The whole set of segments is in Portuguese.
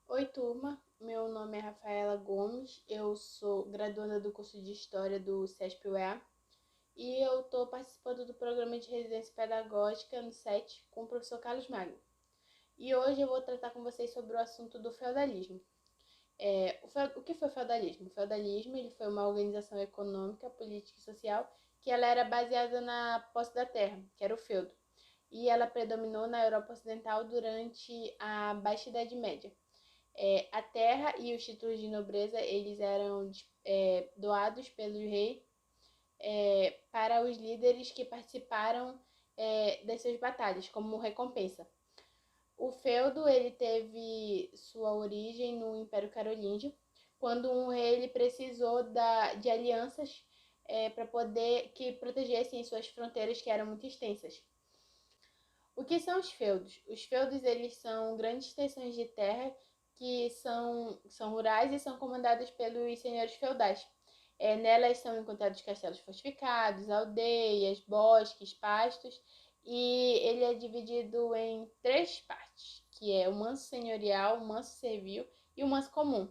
Oi, turma. Meu nome é Rafaela Gomes. Eu sou graduanda do curso de História do CESP-UEA e eu estou participando do programa de residência pedagógica no SET com o professor Carlos Magno. E hoje eu vou tratar com vocês sobre o assunto do feudalismo. O que foi o feudalismo? O feudalismo ele foi uma organização econômica, política e social que ela era baseada na posse da terra, que era o feudo. E ela predominou na Europa Ocidental durante a Baixa Idade Média. A terra e os títulos de nobreza eles eram doados pelo rei para os líderes que participaram das suas batalhas como recompensa. O feudo ele teve sua origem no Império Carolíngio, quando um rei ele precisou de alianças para poder que protegessem suas fronteiras que eram muito extensas. O que são os feudos? Os feudos eles são grandes extensões de terra que são rurais e são comandadas pelos senhores feudais. Nelas são encontrados castelos fortificados, aldeias, bosques, pastos, e ele é dividido em três partes, que é o manso senhorial, o manso servil e o manso comum.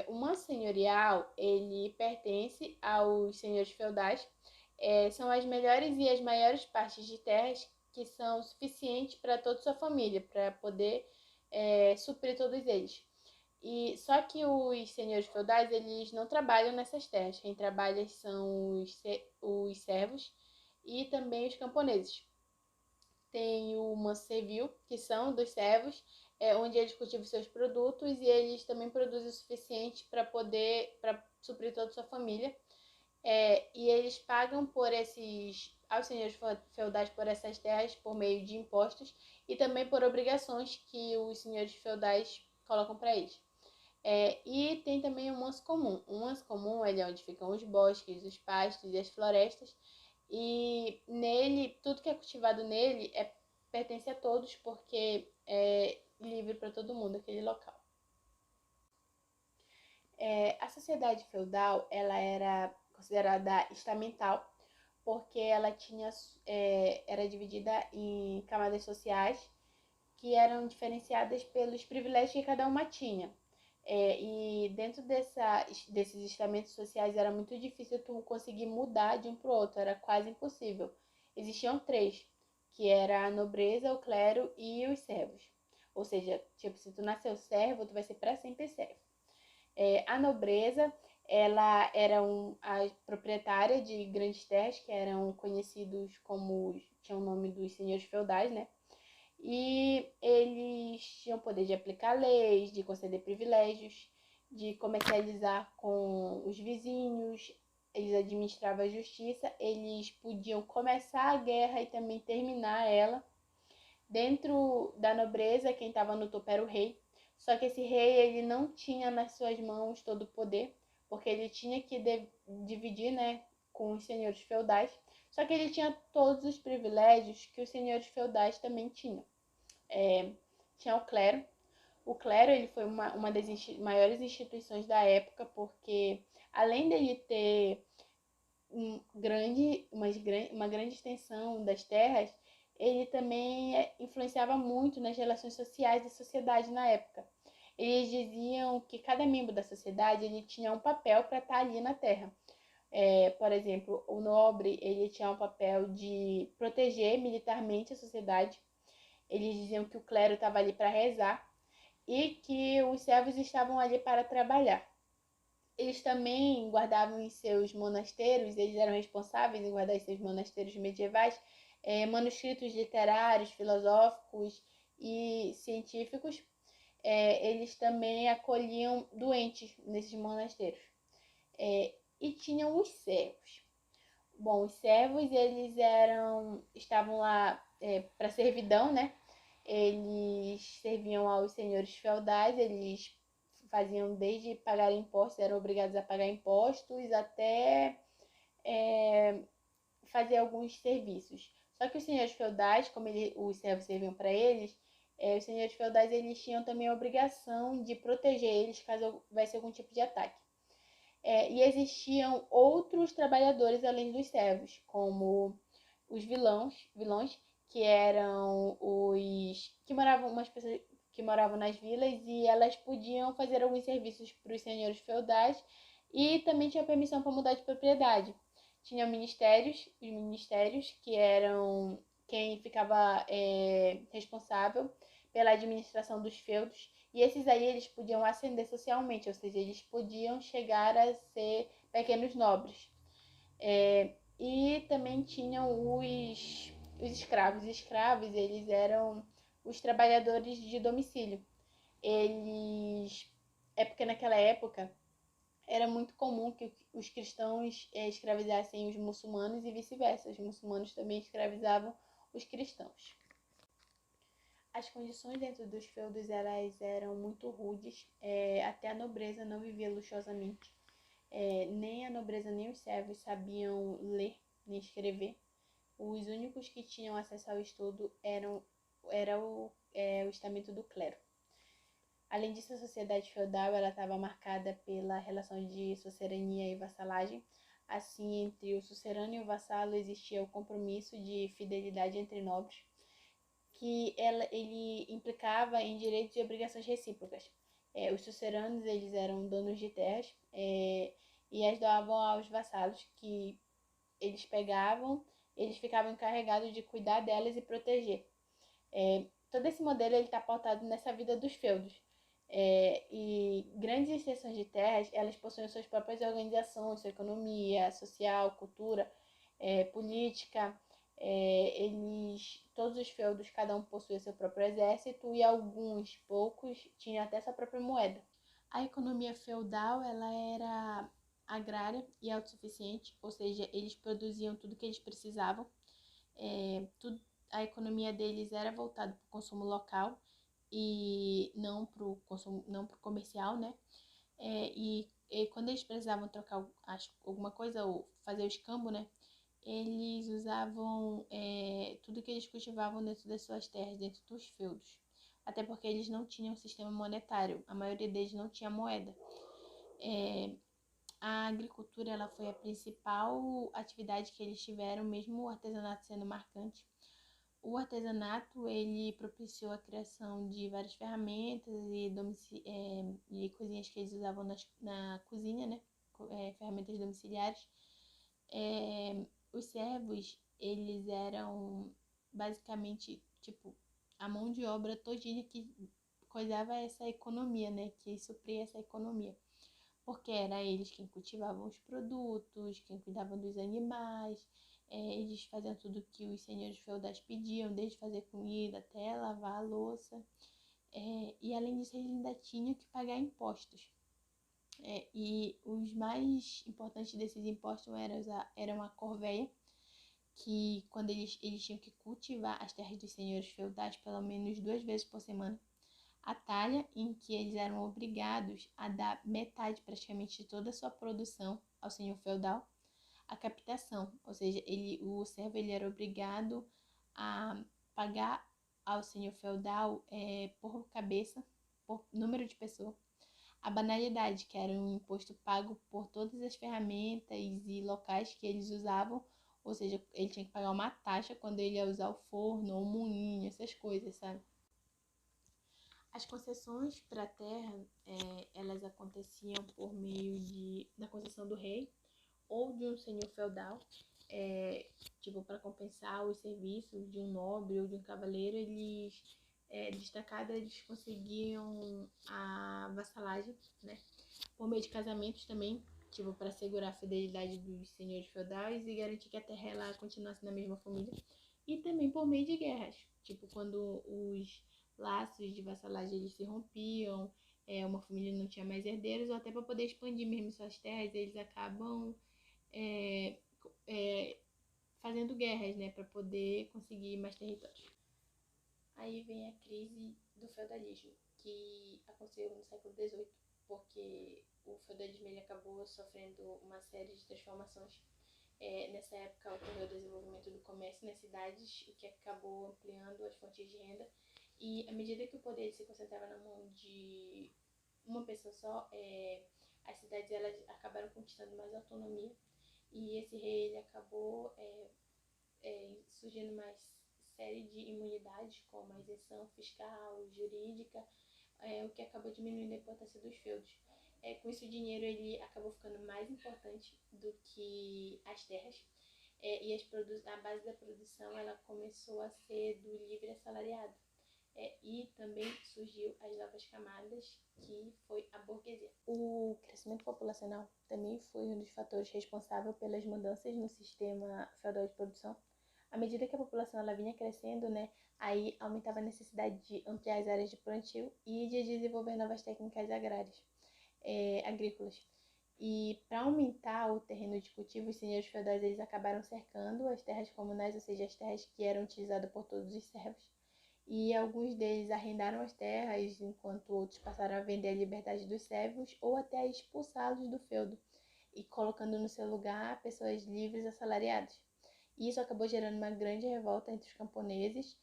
O manso senhorial, ele pertence aos senhores feudais, são as melhores e as maiores partes de terras que são suficientes para toda a sua família, para poder suprir todos eles. E só que os senhores feudais, eles não trabalham nessas terras. Quem trabalha são os servos e também os camponeses. Tem o manso servil, que são dos servos, onde eles cultivam seus produtos e eles também produzem o suficiente para suprir toda a sua família. E eles pagam aos senhores feudais por essas terras por meio de impostos e também por obrigações que os senhores feudais colocam para eles. E tem também o manso comum. O manso comum ele é onde ficam os bosques, os pastos e as florestas. E nele, tudo que é cultivado nele pertence a todos porque é livre para todo mundo aquele local. A sociedade feudal ela era considerada estamental porque ela era dividida em camadas sociais que eram diferenciadas pelos privilégios que cada uma tinha. E dentro desses estamentos sociais era muito difícil tu conseguir mudar de um para o outro, era quase impossível. Existiam três, que era a nobreza, o clero e os servos. Ou seja, tipo, se tu nasceu servo, tu vai ser para sempre servo. A nobreza, ela era a proprietária de grandes terras, que eram conhecidos como, tinham o nome dos senhores feudais, né? E eles tinham poder de aplicar leis, de conceder privilégios, de comercializar com os vizinhos, eles administravam a justiça, eles podiam começar a guerra e também terminar ela. Dentro da nobreza, quem estava no topo era o rei, só que esse rei ele não tinha nas suas mãos todo o poder, porque ele tinha que dividir, né, com os senhores feudais, só que ele tinha todos os privilégios que os senhores feudais também tinham. Tinha o clero. O clero ele foi uma das maiores instituições da época, porque além dele ter uma grande extensão das terras, ele também influenciava muito nas relações sociais da sociedade na época. Eles diziam que cada membro da sociedade ele tinha um papel para estar ali na terra. Por exemplo, o nobre ele tinha um papel de proteger militarmente a sociedade. Eles diziam que o clero estava ali para rezar e que os servos estavam ali para trabalhar. Eles também guardavam em seus monastérios, eles eram responsáveis em guardar em seus monastérios medievais manuscritos literários, filosóficos e científicos. Eles também acolhiam doentes nesses monastérios. E tinham os servos. Bom, os servos estavam lá para servidão, né? Eles serviam aos senhores feudais, eles faziam desde pagar impostos, eram obrigados a pagar impostos, até fazer alguns serviços. Só que os senhores feudais, como os servos serviam para eles, os senhores feudais eles tinham também a obrigação de proteger eles caso houvesse algum tipo de ataque. E existiam outros trabalhadores além dos servos, como os vilões que eram os que moravam umas pessoas que moravam nas vilas e elas podiam fazer alguns serviços para os senhores feudais e também tinha permissão para mudar de propriedade. Tinha os ministérios que eram quem ficava responsável pela administração dos feudos, e esses aí eles podiam ascender socialmente, ou seja, eles podiam chegar a ser pequenos nobres. E também tinham os escravos. Os escravos, eles eram os trabalhadores de domicílio. É porque naquela época era muito comum que os cristãos escravizassem os muçulmanos e vice-versa. Os muçulmanos também escravizavam os cristãos. As condições dentro dos feudos elas eram muito rudes, até a nobreza não vivia luxuosamente. Nem a nobreza nem os servos sabiam ler nem escrever. Os únicos que tinham acesso ao estudo era o estamento do clero. Além disso, a sociedade feudal estava marcada pela relação de sucerania e vassalagem. Assim, entre o sucerano e o vassalo existia o compromisso de fidelidade entre nobres, que ele implicava em direitos e obrigações recíprocas. Os suceranos eles eram donos de terras e as doavam aos vassalos, que eles ficavam encarregados de cuidar delas e proteger. Todo esse modelo está pautado nessa vida dos feudos. E grandes extensões de terras, elas possuem suas próprias organizações, sua economia social, cultura, política. Todos os feudos, cada um possuía seu próprio exército e alguns poucos tinham até sua própria moeda. A economia feudal ela era agrária e autossuficiente, ou seja, eles produziam tudo que eles precisavam. A economia deles era voltada para o consumo local e não para o consumo, não para o comercial, né? E quando eles precisavam trocar alguma coisa ou fazer o escambo, né? Eles usavam tudo que eles cultivavam dentro das suas terras, dentro dos feudos. Até porque eles não tinham sistema monetário, a maioria deles não tinha moeda. A agricultura ela foi a principal atividade que eles tiveram, mesmo o artesanato sendo marcante. O artesanato ele propiciou a criação de várias ferramentas e coisinhas que eles usavam na cozinha, né? Ferramentas domiciliares. Os servos, eles eram basicamente, tipo, a mão de obra todinha que coisava essa economia, né? Que supria essa economia. Porque era eles quem cultivavam os produtos, quem cuidavam dos animais, eles faziam tudo que os senhores feudais pediam, desde fazer comida até lavar a louça. E além disso, eles ainda tinham que pagar impostos. E os mais importantes desses impostos eram a corvéia, que quando eles tinham que cultivar as terras dos senhores feudais pelo menos 2 vezes por semana. A talha, em que eles eram obrigados a dar metade praticamente de toda a sua produção ao senhor feudal. A captação, ou seja, o servo ele era obrigado a pagar ao senhor feudal por cabeça, por número de pessoa. A banalidade, que era um imposto pago por todas as ferramentas e locais que eles usavam, ou seja, ele tinha que pagar uma taxa quando ele ia usar o forno ou o moinho, essas coisas, sabe? As concessões para a terra, elas aconteciam por meio da concessão do rei ou de um senhor feudal, para compensar os serviços de um nobre ou de um cavaleiro, eles conseguiam a vassalagem, né? Por meio de casamentos também, para assegurar a fidelidade dos senhores feudais e garantir que a terra ela continuasse na mesma família. E também por meio de guerras, quando os laços de vassalagem eles se rompiam, uma família não tinha mais herdeiros, ou até para poder expandir mesmo suas terras, eles acabam fazendo guerras, né, para poder conseguir mais territórios. Aí vem a crise do feudalismo, que aconteceu no século XVIII, porque o feudalismo ele acabou sofrendo uma série de transformações. Nessa época ocorreu o desenvolvimento do comércio nas cidades, o que acabou ampliando as fontes de renda. E à medida que o poder se concentrava na mão de uma pessoa só, as cidades elas acabaram conquistando mais autonomia. E esse rei ele acabou surgindo mais série de imunidades, como a isenção fiscal, jurídica, o que acabou diminuindo a importância dos feudos. Com isso, o dinheiro ele acabou ficando mais importante do que as terras, e a base da produção ela começou a ser do livre assalariado. E também surgiu as novas camadas, que foi a burguesia. O crescimento populacional também foi um dos fatores responsáveis pelas mudanças no sistema feudal de produção. À medida que a população ela vinha crescendo, né, aí aumentava a necessidade de ampliar as áreas de plantio e de desenvolver novas técnicas agrícolas. E para aumentar o terreno de cultivo, os senhores feudais eles acabaram cercando as terras comunais, ou seja, as terras que eram utilizadas por todos os servos. E alguns deles arrendaram as terras, enquanto outros passaram a vender a liberdade dos servos ou até a expulsá-los do feudo, e colocando no seu lugar pessoas livres assalariadas. E isso acabou gerando uma grande revolta entre os camponeses.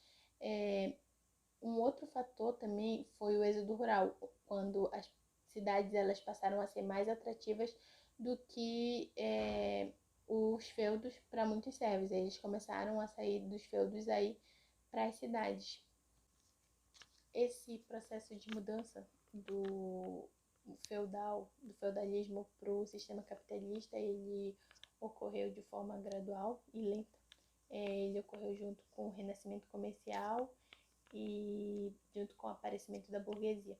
Um outro fator também foi o êxodo rural, quando as cidades elas passaram a ser mais atrativas do que os feudos para muitos servos. Eles começaram a sair dos feudos aí para as cidades. Esse processo de mudança do feudalismo para o sistema capitalista, ele ocorreu de forma gradual e lenta. Ele ocorreu junto com o renascimento comercial e junto com o aparecimento da burguesia.